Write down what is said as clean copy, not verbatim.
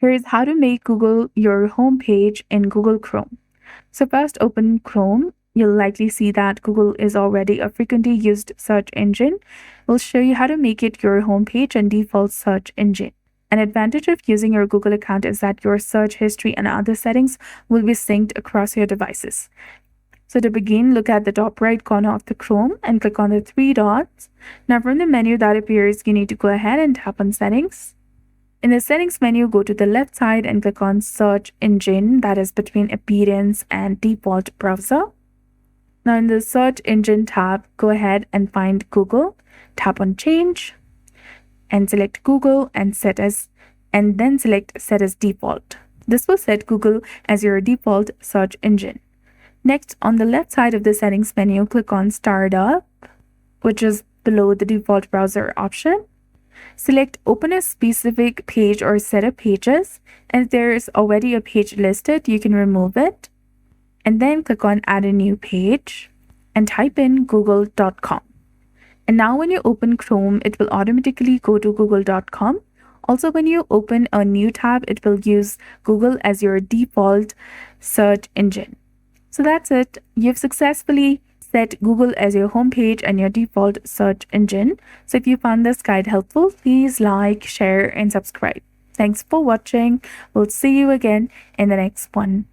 Here's how to make Google your homepage in Google Chrome. So first open Chrome. You'll likely see that Google is already a frequently used search engine. We'll show you how to make it your homepage and default search engine. An advantage of using your Google account is that your search history and other settings will be synced across your devices. So to begin, look at the top right corner of the Chrome and click on the three dots. Now from the menu that appears, you need to go ahead and tap on Settings. In the Settings menu, go to the left side and click on Search Engine, that is between Appearance and Default Browser. Now in the Search Engine tab, go ahead and find Google, tap on Change, and select Google and then select Set as Default. This will set Google as your default search engine. Next, on the left side of the Settings menu, click on Start Up, which is below the default browser option. Select Open a specific page or set of pages, and if there is already a page listed, you can remove it. And then click on Add a new page and type in google.com. And now when you open Chrome, it will automatically go to google.com. Also, when you open a new tab, it will use Google as your default search engine. So that's it. You've successfully set Google as your homepage and your default search engine. So if you found this guide helpful, please like, share, and subscribe. Thanks for watching. We'll see you again in the next one.